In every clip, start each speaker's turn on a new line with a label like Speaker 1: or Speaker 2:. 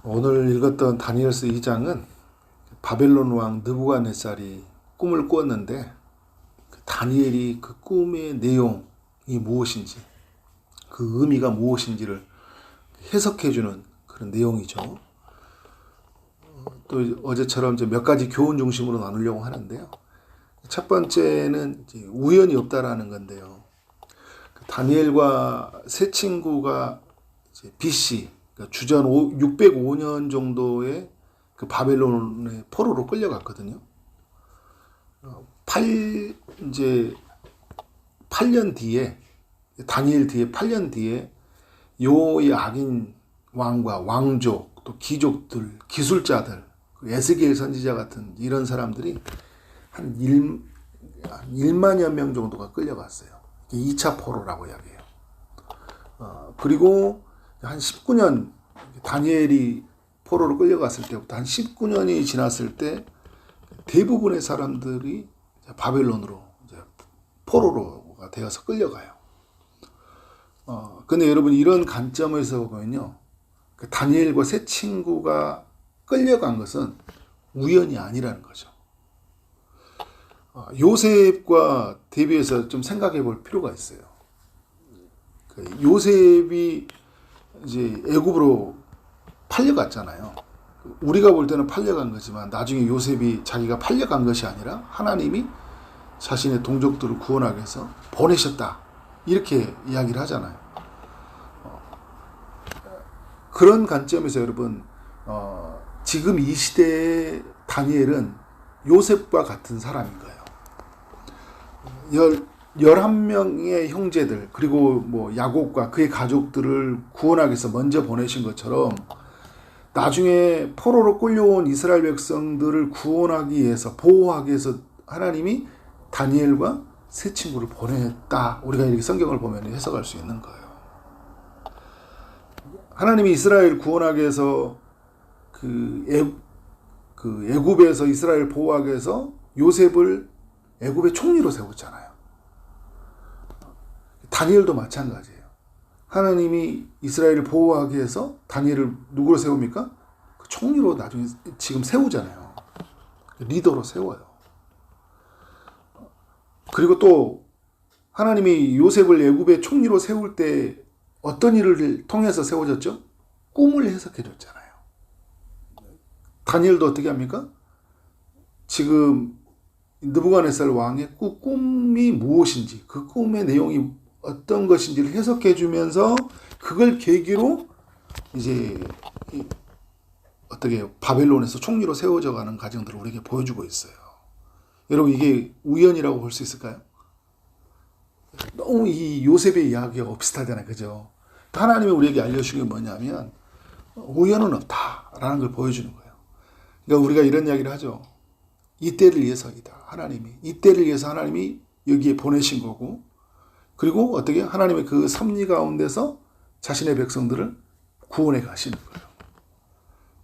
Speaker 1: 오늘 읽었던 다니엘서 2장은 바벨론 왕 느부갓네살이 꿈을 꾸었는데 다니엘이 그 꿈의 내용이 무엇인지, 그 의미가 무엇인지를 해석해주는 그런 내용이죠. 또 어제처럼 몇 가지 교훈 중심으로 나누려고 하는데요. 첫 번째는 이제 우연이 없다라는 건데요. 다니엘과 세 친구가 이제 BC, 그러니까 주전 605년 정도에 그 바벨론의 포로로 끌려갔거든요. 이제 8년 뒤에, 다니엘 뒤에 8년 뒤에 요 악인 왕과 왕족, 또 귀족들, 기술자들, 에스겔 선지자 같은 이런 사람들이 한 1만여 명 정도가 끌려갔어요. 2차 포로라고 이야기해요. 그리고 한 19년, 다니엘이 포로로 끌려갔을 때부터 한 19년이 지났을 때 대부분의 사람들이 바벨론으로 이제 포로로가 되어서 끌려가요. 근데 여러분, 이런 관점에서 보면요, 다니엘과 세 친구가 끌려간 것은 우연이 아니라는 거죠. 요셉과 대비해서 좀 생각해 볼 필요가 있어요. 요셉이 이제 애굽으로 팔려갔잖아요. 우리가 볼 때는 팔려간 거지만 나중에 요셉이 자기가 팔려간 것이 아니라 하나님이 자신의 동족들을 구원하기 위해서 보내셨다, 이렇게 이야기를 하잖아요. 그런 관점에서 여러분, 지금 이 시대의 다니엘은 요셉과 같은 사람인 거예요. 11명의 형제들, 그리고 야곱과 그의 가족들을 구원하기 위해서 먼저 보내신 것처럼 나중에 포로로 끌려온 이스라엘 백성들을 구원하기 위해서, 보호하기 위해서 하나님이 다니엘과 세 친구를 보냈다, 우리가 이렇게 성경을 보면 해석할 수 있는 거예요. 하나님이 이스라엘 구원하기 위해서 애굽에서 이스라엘 보호하기 위해서 요셉을 애굽의 총리로 세웠잖아요. 다니엘도 마찬가지예요. 하나님이 이스라엘을 보호하기 위해서 다니엘을 누구로 세웁니까? 그 총리로 나중에 지금 세우잖아요. 리더로 세워요. 그리고 또 하나님이 요셉을 애굽의 총리로 세울 때 어떤 일을 통해서 세워졌죠? 꿈을 해석해 줬잖아요. 다니엘도 어떻게 합니까? 지금 느부갓네살 왕의 꿈이 무엇인지, 그 꿈의 내용이 어떤 것인지를 해석해 주면서 그걸 계기로 이제 어떻게 바벨론에서 총리로 세워져 가는 과정들을 우리에게 보여주고 있어요. 여러분, 이게 우연이라고 볼 수 있을까요? 너무 이 요셉의 이야기하고 비슷하잖아요. 그죠? 하나님이 우리에게 알려주신 게 뭐냐면 우연은 없다라는 걸 보여주는 거예요. 그러니까 우리가 이런 이야기를 하죠. 이때를 위해서이다. 하나님이 이때를 위해서 하나님이 여기에 보내신 거고, 그리고 어떻게 하나님의 그 섭리 가운데서 자신의 백성들을 구원해 가시는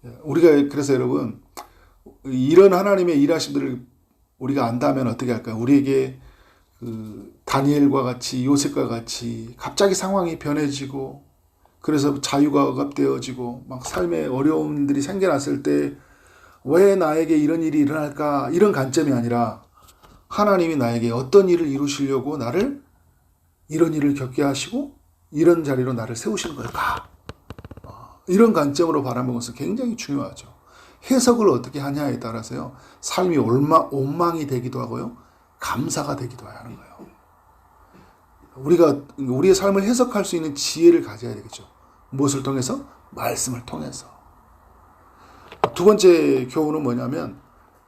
Speaker 1: 거예요. 우리가 그래서 여러분, 이런 하나님의 일하심들을 우리가 안다면 어떻게 할까요? 우리에게 다니엘과 같이, 요셉과 같이 갑자기 상황이 변해지고, 그래서 자유가 억압되어지고 막 삶의 어려움들이 생겨났을 때 왜 나에게 이런 일이 일어날까, 이런 관점이 아니라 하나님이 나에게 어떤 일을 이루시려고 나를 이런 일을 겪게 하시고 이런 자리로 나를 세우시는 걸까, 이런 관점으로 바라보는 것은 굉장히 중요하죠. 해석을 어떻게 하냐에 따라서요, 삶이 원망이 되기도 하고요, 감사가 되기도 하는 거예요. 우리가 우리의 삶을 해석할 수 있는 지혜를 가져야 되겠죠. 무엇을 통해서? 말씀을 통해서. 두 번째 교훈은 뭐냐면,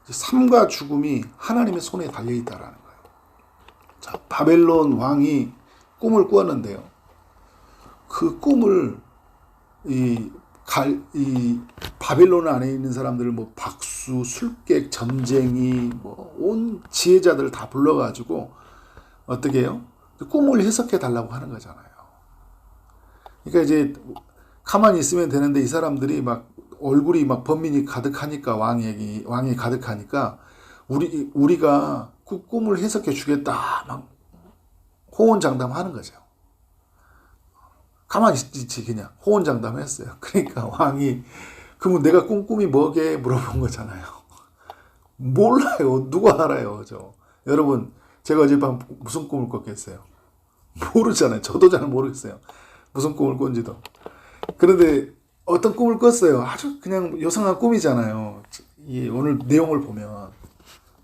Speaker 1: 삶과 죽음이 하나님의 손에 달려있다라는 거예요. 자, 바벨론 왕이 꿈을 꾸었는데요. 그 꿈을 이 바벨론 안에 있는 사람들을 박수, 술객, 점쟁이, 온 지혜자들을 다 불러가지고 어떻게 해요? 꿈을 해석해 달라고 하는 거잖아요. 그러니까 이제 가만히 있으면 되는데 이 사람들이 얼굴이 번민이 가득하니까, 왕이 가득하니까 우리가 그 꿈을 해석해 주겠다 호언장담하는 거죠. 가만히 있지, 그냥 호언장담했어요. 그러니까 왕이 그러면 내가 꿈이 뭐게 물어본 거잖아요. 몰라요. 누가 알아요. 여러분, 제가 어젯밤 무슨 꿈을 꿨겠어요? 모르잖아요. 저도 잘 모르겠어요. 무슨 꿈을 꾼지도. 그런데 어떤 꿈을 꿨어요. 아주 그냥 요상한 꿈이잖아요. 오늘 내용을 보면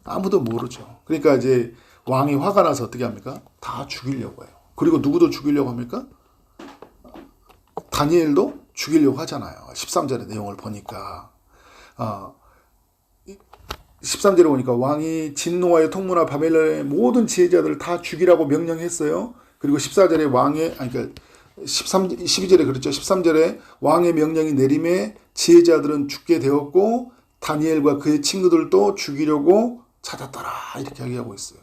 Speaker 1: 아무도 모르죠. 그러니까 이제 왕이 화가 나서 어떻게 합니까? 다 죽이려고 해요. 그리고 누구도 죽이려고 합니까? 다니엘도 죽이려고 하잖아요. 13절의 내용을 보니까. 13절에 보니까 왕이 진노하여 통문하 바벨론의 모든 지혜자들을 다 죽이라고 명령했어요. 그리고 14절에 그러니까 12절에 그렇죠. 13절에 왕의 명령이 내림에 지혜자들은 죽게 되었고 다니엘과 그의 친구들도 죽이려고 찾았더라. 이렇게 이야기하고 있어요.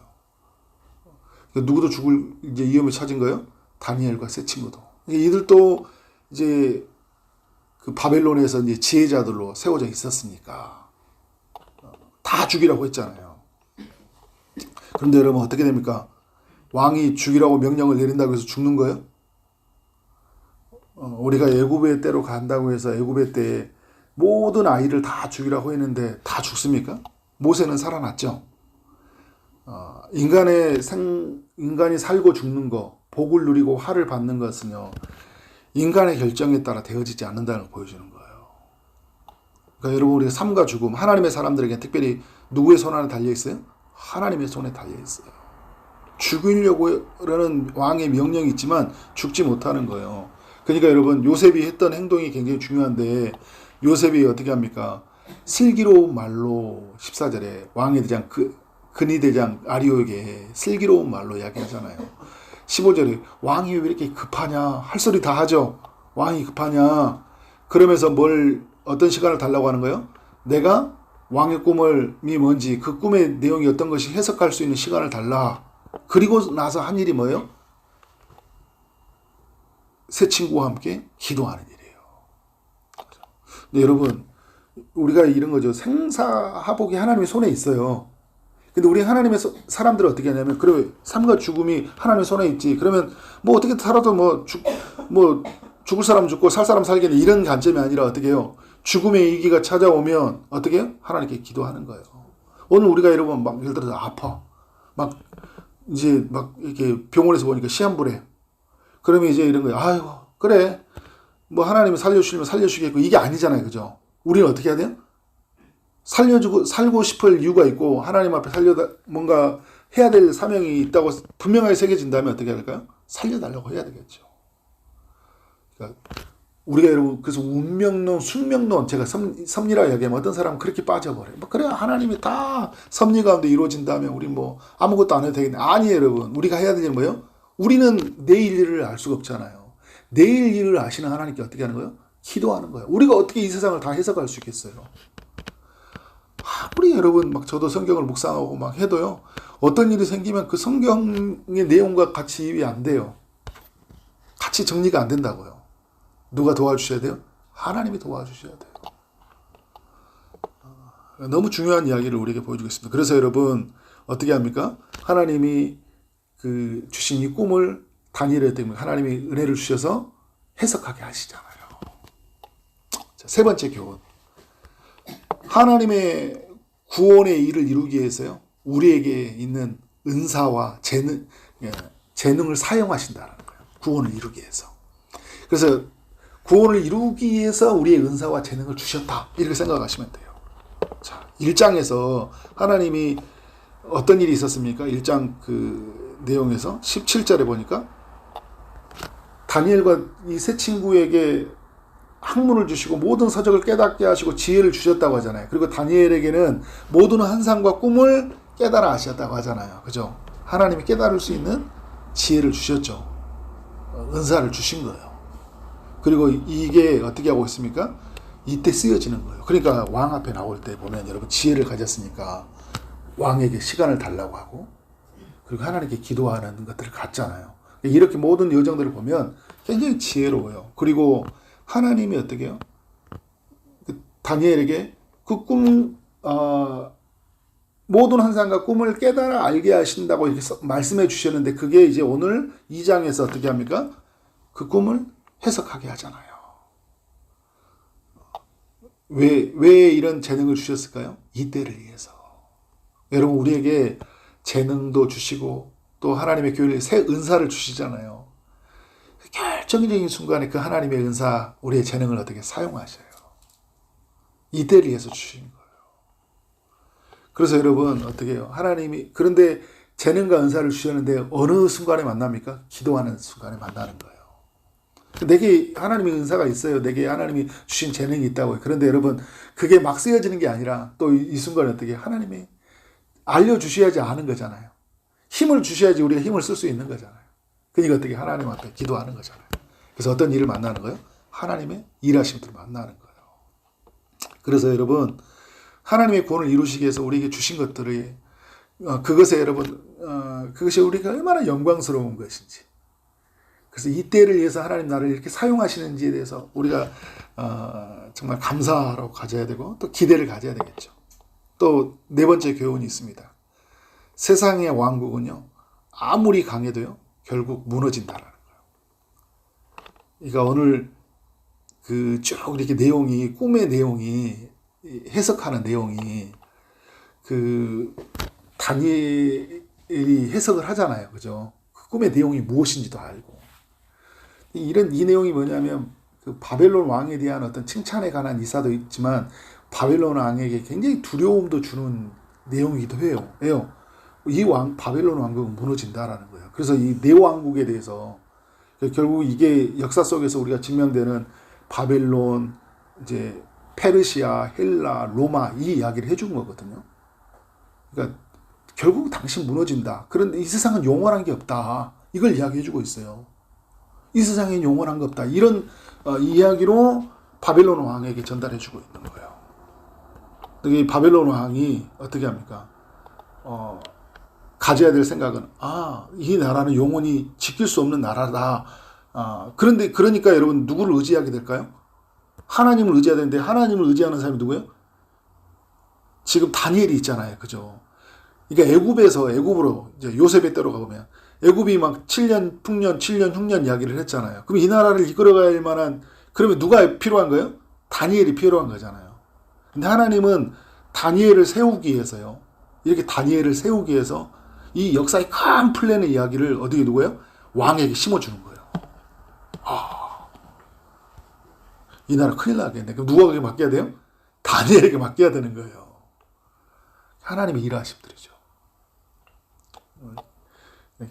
Speaker 1: 그러니까 누구도 죽을 이제 위험에 처진 거예요? 다니엘과 세 친구도. 이들도 이제 그 바벨론에서 이제 지혜자들로 세워져 있었으니까 다 죽이라고 했잖아요. 그런데 여러분 어떻게 됩니까? 왕이 죽이라고 명령을 내린다고 해서 죽는 거예요? 우리가 애굽의 때로 간다고 해서 애굽의 때에 모든 아이를 다 죽이라고 했는데 다 죽습니까? 모세는 살아났죠. 인간이 살고 죽는 거, 복을 누리고 화를 받는 것은요, 인간의 결정에 따라 되어지지 않는다는 걸 보여주는 거예요. 그러니까 여러분 우리가 삶과 죽음, 하나님의 사람들에게 특별히 누구의 손 안에 달려 있어요? 하나님의 손에 달려 있어요. 죽이려고 하는 왕의 명령이 있지만 죽지 못하는 거예요. 그러니까 여러분 요셉이 했던 행동이 굉장히 중요한데 요셉이 어떻게 합니까? 슬기로운 말로 14절에 왕의 대장 근위 대장 아리오에게 슬기로운 말로 이야기하잖아요. 15절에 왕이 왜 이렇게 급하냐? 할 소리 다 하죠. 왕이 급하냐? 그러면서 어떤 시간을 달라고 하는 거예요? 내가 왕의 꿈이 뭔지 그 꿈의 내용이 어떤 것이 해석할 수 있는 시간을 달라. 그리고 나서 한 일이 뭐예요? 새 친구와 함께 기도하는 일이에요. 근데 여러분 우리가 이런 거죠. 생사화복이 하나님의 손에 있어요. 근데 우리 하나님의 사람들은 어떻게 하냐면 그래 삶과 죽음이 하나님의 손에 있지. 그러면 뭐 어떻게 살아도 죽을 사람 죽고 살 사람 살겠네 이런 관점이 아니라 어떻게 해요? 죽음의 위기가 찾아오면 어떻게 해요? 하나님께 기도하는 거예요. 오늘 우리가 여러분 막 예를 들어서 아파. 이제 이렇게 병원에서 보니까 시한부래. 그러면 이제 이런 거예요. 아이고 그래 뭐 하나님이 살려주시면 살려주시겠고 이게 아니잖아요. 그죠? 우리는 어떻게 해야 돼요? 살고 싶을 이유가 있고 하나님 앞에 뭔가 해야 될 사명이 있다고 분명하게 새겨진다면 어떻게 해야 될까요? 살려달라고 해야 되겠죠. 그러니까 우리가 여러분 그래서 운명론, 숙명론 제가 섭리라 이야기하면 어떤 사람은 그렇게 빠져버려요. 그래 하나님이 다 섭리 가운데 이루어진다면 우리 아무것도 안 해도 되겠네. 아니에요 여러분. 우리가 해야 될 일은 뭐예요? 우리는 내일 일을 알 수가 없잖아요. 내일 일을 아시는 하나님께 어떻게 하는 거예요? 기도하는 거예요. 우리가 어떻게 이 세상을 다 해석할 수 있겠어요? 우리 여러분 저도 성경을 묵상하고 해도요. 어떤 일이 생기면 그 성경의 내용과 같이 입이 안 돼요. 같이 정리가 안 된다고요. 누가 도와주셔야 돼요? 하나님이 도와주셔야 돼요. 너무 중요한 이야기를 우리에게 보여주고 있습니다. 그래서 여러분 어떻게 합니까? 하나님이 주신 이 꿈을 다니엘에 때문에 하나님이 은혜를 주셔서 해석하게 하시잖아요. 자, 세 번째 교훈. 하나님의 구원의 일을 이루기 위해서요. 우리에게 있는 은사와 재능을 사용하신다는 거예요. 구원을 이루기 위해서. 그래서 구원을 이루기 위해서 우리의 은사와 재능을 주셨다. 이렇게 생각하시면 돼요. 자, 1장에서 하나님이 어떤 일이 있었습니까? 1장 내용에서 17절에 보니까 다니엘과 이 세 친구에게 학문을 주시고 모든 서적을 깨닫게 하시고 지혜를 주셨다고 하잖아요. 그리고 다니엘에게는 모든 환상과 꿈을 깨달아 하셨다고 하잖아요. 그죠? 하나님이 깨달을 수 있는 지혜를 주셨죠. 은사를 주신 거예요. 그리고 이게 어떻게 하고 있습니까? 이때 쓰여지는 거예요. 그러니까 왕 앞에 나올 때 보면 여러분 지혜를 가졌으니까 왕에게 시간을 달라고 하고 그리고 하나님께 기도하는 것들을 갖잖아요. 이렇게 모든 여정들을 보면 굉장히 지혜로워요. 그리고 하나님이 어떻게 해요? 다니엘에게 그 모든 환상과 꿈을 깨달아 알게 하신다고 이렇게 말씀해 주셨는데 그게 이제 오늘 2장에서 어떻게 합니까? 그 꿈을 해석하게 하잖아요. 왜 이런 재능을 주셨을까요? 이때를 위해서. 여러분, 우리에게 재능도 주시고 또 하나님의 교회에 새 은사를 주시잖아요. 결정적인 순간에 그 하나님의 은사, 우리의 재능을 어떻게 사용하셔요. 이때를 위해서 주신 거예요. 그래서 여러분 어떻게 해요? 하나님이 그런데 재능과 은사를 주셨는데 어느 순간에 만납니까? 기도하는 순간에 만나는 거예요. 내게 하나님의 은사가 있어요. 내게 하나님이 주신 재능이 있다고요. 그런데 여러분 그게 막 쓰여지는 게 아니라 또 이 순간에 어떻게 하나님이 알려주셔야지 아는 거잖아요. 힘을 주셔야지 우리가 힘을 쓸 수 있는 거잖아요. 그러니까 어떻게 하나님 앞에 기도하는 거잖아요. 그래서 어떤 일을 만나는 거예요? 하나님의 일하심을 만나는 거예요. 그래서 여러분 하나님의 구원을 이루시기 위해서 우리에게 주신 것들이 그것에 여러분 그것이 우리가 얼마나 영광스러운 것인지, 그래서 이때를 위해서 하나님 나를 이렇게 사용하시는지에 대해서 우리가 정말 감사하러 가져야 되고 또 기대를 가져야 되겠죠. 또 네 번째 교훈이 있습니다. 세상의 왕국은요 아무리 강해도요 결국 무너진다라는 거예요. 그러니까 오늘 그 쭉 이렇게 내용이 꿈의 내용이 해석하는 내용이 그 다니엘이 해석을 하잖아요, 그죠? 그 꿈의 내용이 무엇인지도 알고 이 내용이 뭐냐면 그 바벨론 왕에 대한 어떤 칭찬에 관한 이사도 있지만 바벨론 왕에게 굉장히 두려움도 주는 내용이기도 해요. 왜요? 바벨론 왕국은 무너진다라는 거예요. 그래서 이 네 왕국에 대해서 결국 이게 역사 속에서 우리가 증명되는 바벨론, 이제 페르시아, 헬라, 로마 이 이야기를 해준 거거든요. 그러니까 결국 당신 무너진다. 그런데 이 세상은 영원한 게 없다. 이걸 이야기해주고 있어요. 이 세상에 영원한 게 없다. 이런 이야기로 바벨론 왕에게 전달해주고 있는 거예요. 이 바벨론 왕이 어떻게 합니까? 가져야 될 생각은 이 나라는 영원히 지킬 수 없는 나라다. 그러니까 여러분 누구를 의지하게 될까요? 하나님을 의지해야 되는데 하나님을 의지하는 사람이 누구예요? 지금 다니엘이 있잖아요, 그죠? 그러니까 애굽으로 이제 요셉의 때로 가보면 애굽이 막 7년 풍년, 7년 흉년 이야기를 했잖아요. 그럼 이 나라를 이끌어갈 만한 그러면 누가 필요한 거예요? 다니엘이 필요한 거잖아요. 근데 하나님은 다니엘을 세우기 위해서요. 이렇게 다니엘을 세우기 위해서 이 역사의 큰 플랜의 이야기를 어디에 누구예요? 왕에게 심어주는 거예요. 이 나라 큰일 나겠네. 그럼 누가 그게 맡겨야 돼요? 다니엘에게 맡겨야 되는 거예요. 하나님의 일하심들이죠.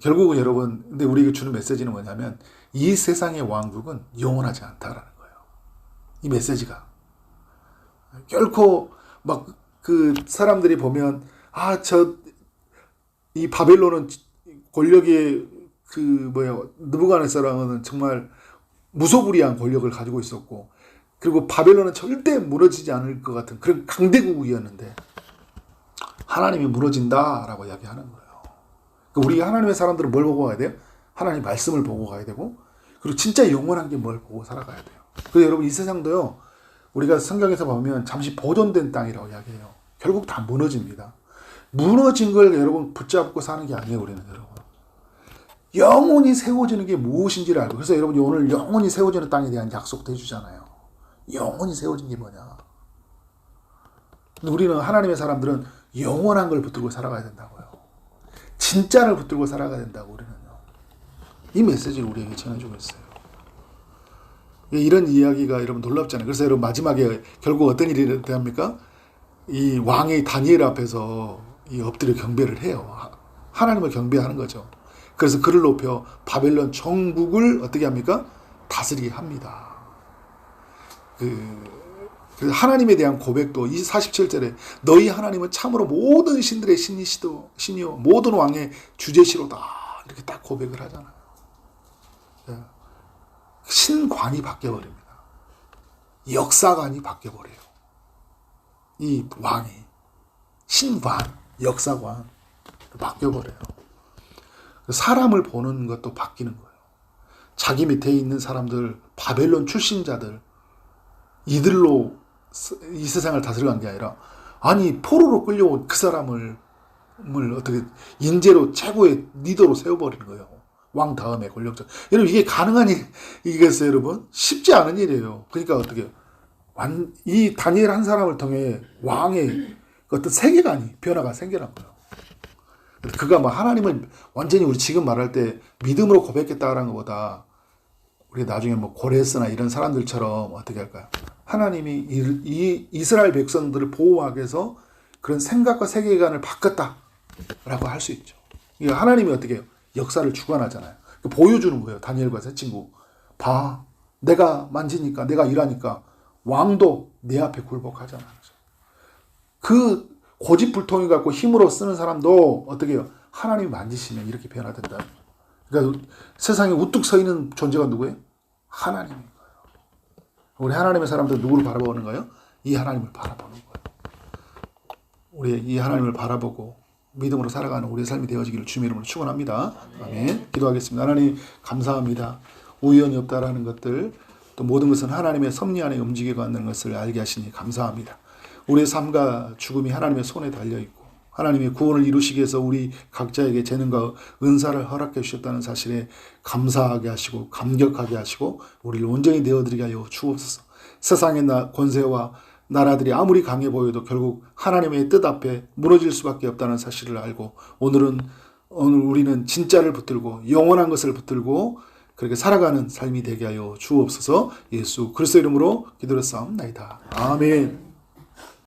Speaker 1: 결국은 여러분, 근데 우리에게 주는 메시지는 뭐냐면 이 세상의 왕국은 영원하지 않다라는 거예요. 이 메시지가. 결코 막 그 사람들이 보면 이 바벨론은 권력의 느부갓네살은 정말 무소불위한 권력을 가지고 있었고 그리고 바벨론은 절대 무너지지 않을 것 같은 그런 강대국이었는데 하나님이 무너진다라고 이야기하는 거예요. 그러니까 우리 하나님의 사람들은 뭘 보고 가야 돼요? 하나님 말씀을 보고 가야 되고 그리고 진짜 영원한 게 뭘 보고 살아가야 돼요. 그래서 여러분 이 세상도요 우리가 성경에서 보면 잠시 보존된 땅이라고 이야기해요. 결국 다 무너집니다. 무너진 걸 여러분 붙잡고 사는 게 아니에요. 우리는 여러분 영원히 세워지는 게 무엇인지를 알고 그래서 여러분이 오늘 영원히 세워지는 땅에 대한 약속도 해주잖아요. 영원히 세워진 게 뭐냐. 근데 우리는 하나님의 사람들은 영원한 걸 붙들고 살아가야 된다고요. 진짜를 붙들고 살아가야 된다고 우리는요. 이 메시지를 우리에게 전해주고 있어요. 이런 이야기가 여러분 놀랍잖아요. 그래서 여러분 마지막에 결국 어떤 일이 됩니까? 이 왕이 다니엘 앞에서 엎드려 경배를 해요. 하나님을 경배하는 거죠. 그래서 그를 높여 바벨론 전국을 어떻게 합니까? 다스리게 합니다. 그래서 하나님에 대한 고백도 이 47절에 너희 하나님은 참으로 모든 신들의 신이요 모든 왕의 주제시로다 이렇게 딱 고백을 하잖아요. 신관이 바뀌어버립니다. 역사관이 바뀌어버려요. 이 왕이 신관, 역사관 바뀌어버려요. 사람을 보는 것도 바뀌는 거예요. 자기 밑에 있는 사람들, 바벨론 출신자들 이들로 이 세상을 다스려간 게 아니라 포로로 끌려온 그 사람을 어떻게 인재로 최고의 리더로 세워버리는 거예요. 왕 다음에 권력자. 여러분 이게 가능한 일이겠어요, 여러분? 쉽지 않은 일이에요. 그러니까 어떻게 이 다니엘 한 사람을 통해 왕의 어떤 세계관이 변화가 생겨난 거예요. 그가 뭐 하나님을 완전히 우리 지금 말할 때 믿음으로 고백했다라는 것보다 우리 나중에 뭐 고레스나 이런 사람들처럼 어떻게 할까요? 하나님이 이 이스라엘 백성들을 보호하기 위해서 그런 생각과 세계관을 바꿨다라고 할 수 있죠. 하나님이 어떻게 해요? 역사를 주관하잖아요. 보여주는 거예요. 다니엘과 세 친구. 봐. 내가 만지니까, 내가 일하니까 왕도 내 앞에 굴복하잖아. 그 고집불통이 갖고 힘으로 쓰는 사람도 어떻게 해요? 하나님이 만지시면 이렇게 변화된다. 그러니까 세상에 우뚝 서 있는 존재가 누구예요? 하나님인 거예요. 우리 하나님의 사람들 누구를 바라보는 거예요? 이 하나님을 바라보는 거예요. 우리 이 하나님을 바라보고 믿음으로 살아가는 우리의 삶이 되어지기를 주님의 이름으로 축원합니다. 아멘. 기도하겠습니다. 하나님 감사합니다. 우연이 없다라는 것들, 또 모든 것은 하나님의 섭리 안에 움직이고 있는 것을 알게 하시니 감사합니다. 우리의 삶과 죽음이 하나님의 손에 달려있고 하나님의 구원을 이루시기 위해서 우리 각자에게 재능과 은사를 허락해 주셨다는 사실에 감사하게 하시고 감격하게 하시고 우리를 온전히 되어드리게 하여 주옵소서. 세상의 권세와 나라들이 아무리 강해 보여도 결국 하나님의 뜻 앞에 무너질 수밖에 없다는 사실을 알고 오늘 우리는 진짜를 붙들고 영원한 것을 붙들고 그렇게 살아가는 삶이 되게 하여 주옵소서. 예수 그리스도 이름으로 기도를 싸움나이다. 아멘.